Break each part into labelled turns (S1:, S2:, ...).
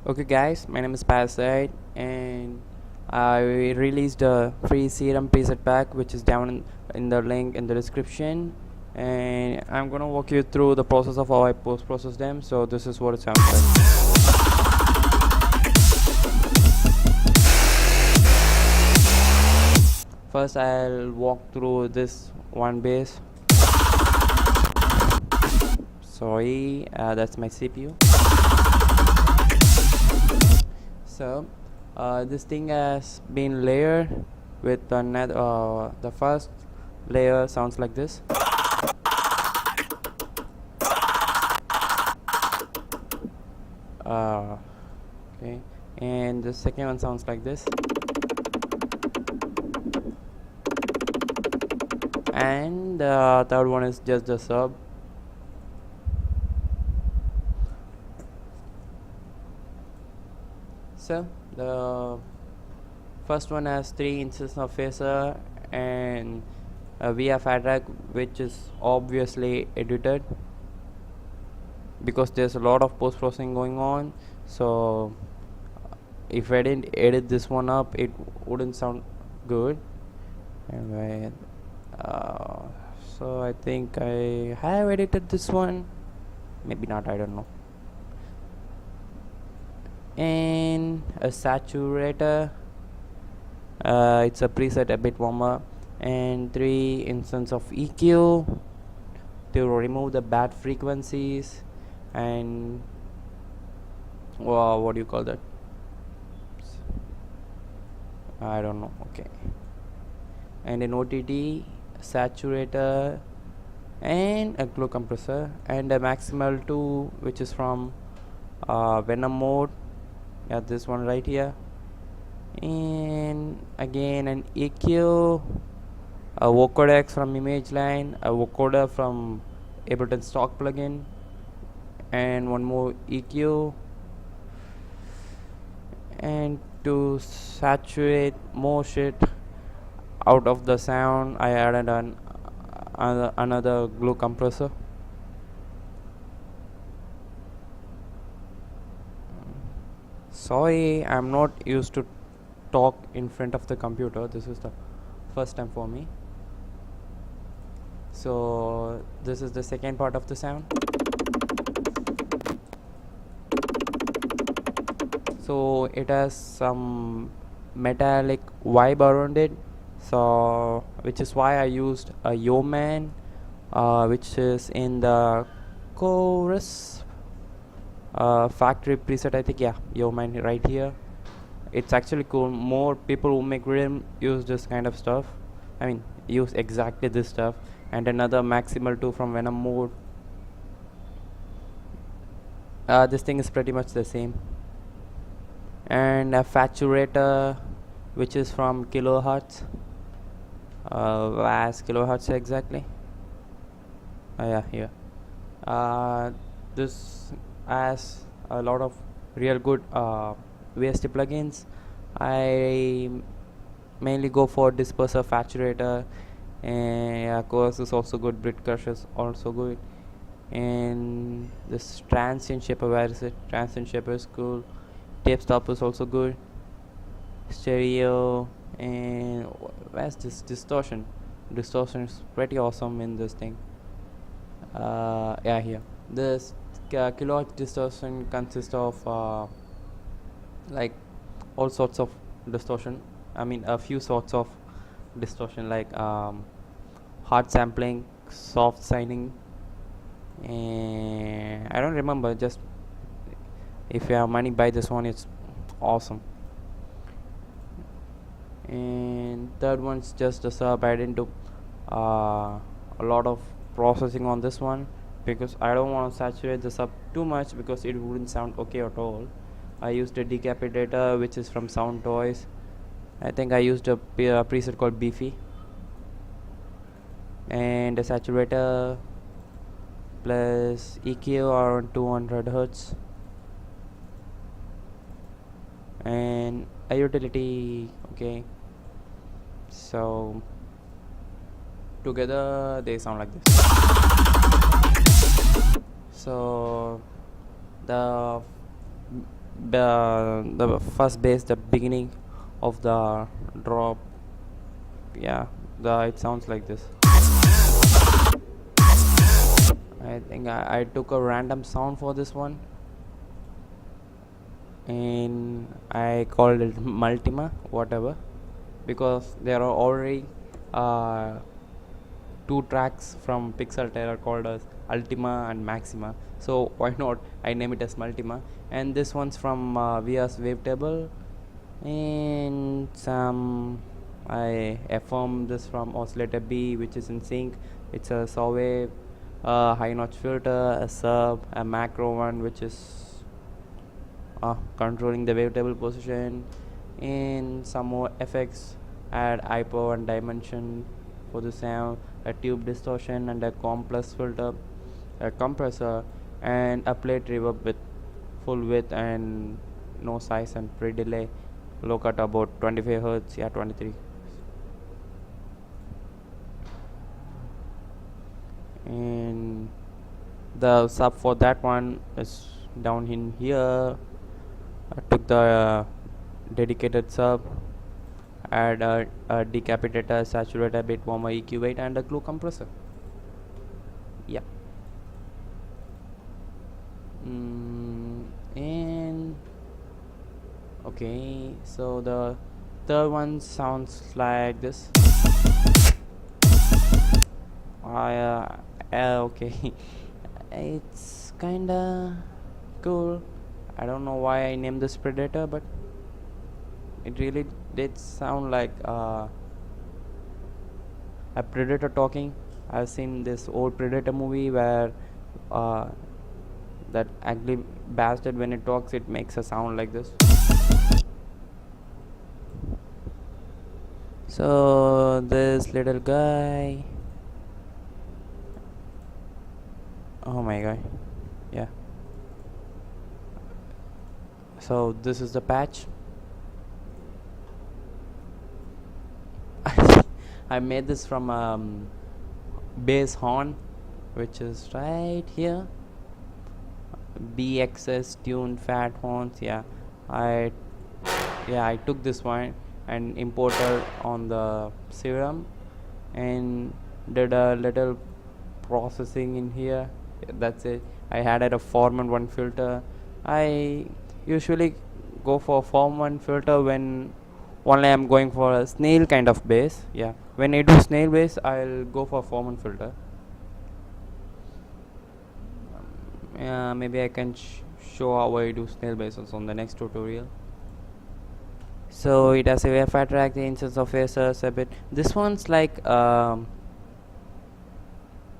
S1: Okay, guys, my name is Parasite, and I released a free Serum preset pack, which is down in the link in the description. And I'm gonna walk you through the process of how I post process them. So this is what it sounds like. First, I'll walk through this one bass. Sorry, that's my CPU. So this thing has been layered with another. The first layer sounds like this. Okay, and the second one sounds like this, and the third one is just the sub. So the first one has 3 inches of phaser and a VFI track, which is obviously edited because there's a lot of post processing going on. So if I didn't edit this one up, it wouldn't sound good. Anyway, so I think I have edited this one, maybe not, I don't know. And a saturator, it's a preset a bit warmer, and 3 instance of EQ to remove the bad frequencies, and what do you call that, I don't know. Okay, and an OTT saturator and a glow compressor and a maximal 2, which is from Venom mode. Yeah, this one right here. And again an EQ, a vocodec from image line, a vocoder from Ableton stock plugin, and one more EQ. And to saturate more shit out of the sound, I added another glow compressor. Sorry, I'm not used to talk in front of the computer. This is the first time for me. So this is the second part of the sound. So it has some metallic vibe around it, so which is why I used a Yeoman, which is in the chorus factory preset, I think. Yeah, Yeoman right here. It's actually cool. More people who make rhythm use this kind of stuff. I mean, use exactly this stuff. And another maximal 2 from Venom mode. This thing is pretty much the same. And a saturator, which is from kilohertz. Where's kilohertz exactly? Yeah, here. This has a lot of real good VST plugins. I mainly go for disperser, saturator, and chorus is also good. Brit crush is also good, and this transient shaper, where is it? Transient shaper is cool. Tape stop is also good. Stereo, and where's this distortion? Distortion is pretty awesome in this thing. Yeah, here. This kilohertz distortion consists of like all sorts of distortion. I mean, a few sorts of distortion, like hard sampling, soft signing, and I don't remember. Just if you have money, buy this one. It's awesome. And third one's just a sub. I didn't do a lot of processing on this one because I don't want to saturate the sub too much because it wouldn't sound okay at all. I used a decapitator, which is from Sound Toys. I think I used a preset called Beefy, and a saturator plus EQ around 200 Hz, and a utility. Okay, so together they sound like this. So the the first bass, the beginning of the drop. Yeah, the it sounds like this. I think I took a random sound for this one, and I called it Multima, whatever, because there are already uh, two tracks from Pixel Terror called as Ultima and Maxima. So why not I name it as Multima? And this one's from VS Wavetable, and some I affirm this from Oscillator B, which is in sync. It's a saw wave, a high notch filter, a sub, a macro one, which is controlling the wavetable position, and some more effects. Add hypo and dimension for the sound, a tube distortion and a complex filter, a compressor, and a plate reverb with full width and no size and pre-delay. Look at about 25 hertz, yeah, 23. And the sub for that one is down in here. I took the dedicated sub, add a decapitator, saturator, bit warmer, EQ weight, and a glue compressor. Yeah. And okay, so the third one sounds like this. Okay. It's kinda cool. I don't know why I named this Predator, but it really did sound like a predator talking. I've seen this old Predator movie where uh, that ugly bastard, when it talks, it makes a sound like this. So this little guy, oh my god, yeah. So this is the patch. I made this from bass horn, which is right here. BXS tuned fat horns. Yeah, I took this one and imported on the Serum and did a little processing in here. That's it. I added a form and one filter. I usually go for form one filter when only I'm going for a snail kind of bass. Yeah, when I do snail bass, I'll go for form one filter. Maybe I can show how I do snail basses on the next tutorial. So it has a fat track, the instance of phasers a bit. This one's like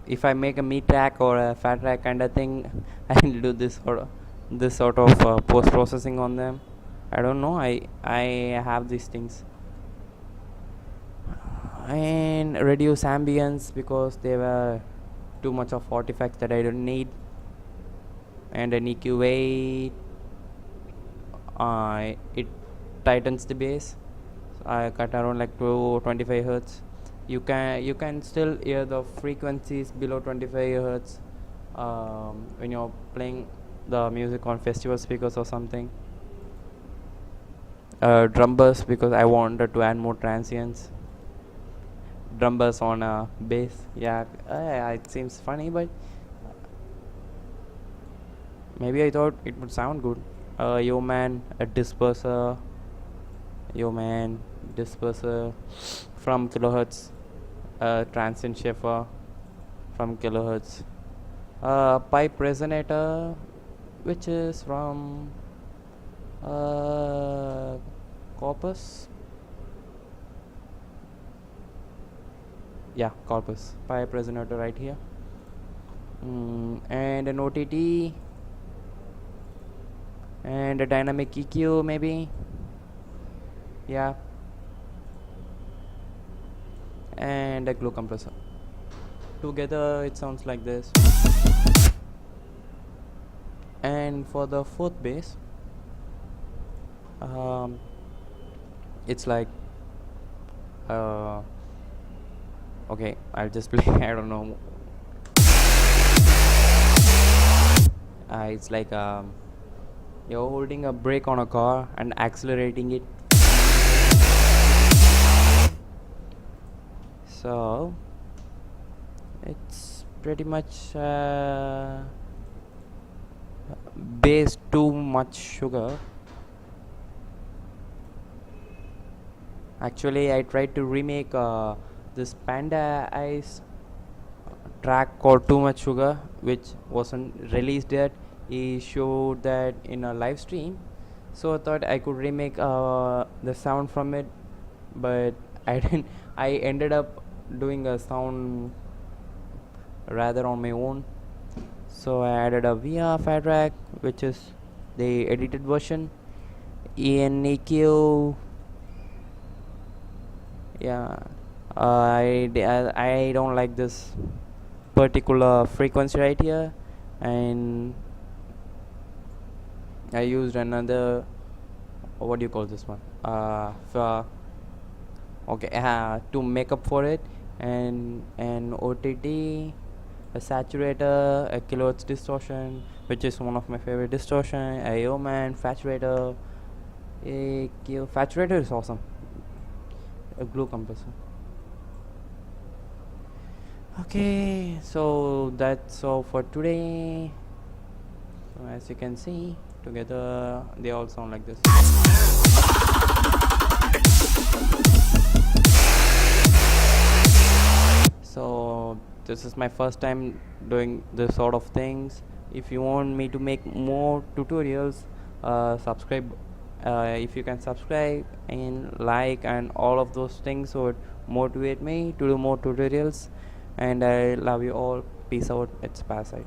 S1: if I make a meat track or a fat track kind of thing, I'll do this sort of post processing on them. I don't know. I have these things and reduce ambience because they were too much of artifacts that I don't need, and an EQ weight. It tightens the bass. So I cut around like 25 hertz. You can still hear the frequencies below 25 hertz when you're playing the music on festival speakers or something. Drum bass, because I wanted to add more transients. Drum bass on a bass. Yeah, it seems funny, but maybe I thought it would sound good. Yo man, a disperser. Yo man, disperser from kilohertz. Transient shaper from kilohertz. Pipe resonator, which is from corpus. Yeah, corpus. Pipe resonator right here. And an OTT and a dynamic EQ maybe. Yeah, and a glue compressor. Together it sounds like this. And for the fourth bass, it's like okay, I'll just play. I don't know. It's like You're holding a brake on a car and accelerating it. So it's pretty much base too much sugar. Actually, I tried to remake this Panda Ice track called Too Much Sugar, which wasn't released yet. He showed that in a live stream, so I thought I could remake the sound from it, but I didn't. I ended up doing a sound rather on my own. So I added a VR fat track, which is the edited version. ENEQ, yeah. I don't like this particular frequency right here, and I used another, what do you call this one, okay, to make up for it, and an OTT, a saturator, a kilohertz distortion, which is one of my favorite distortion, a man saturator. Saturator is awesome. A glue compressor. Okay, so that's all for today. So as you can see, together they all sound like this. So this is my first time doing this sort of things. If you want me to make more tutorials, subscribe. If you can subscribe and like and all of those things would motivate me to do more tutorials. And I love you all. Peace out. It's Parasite.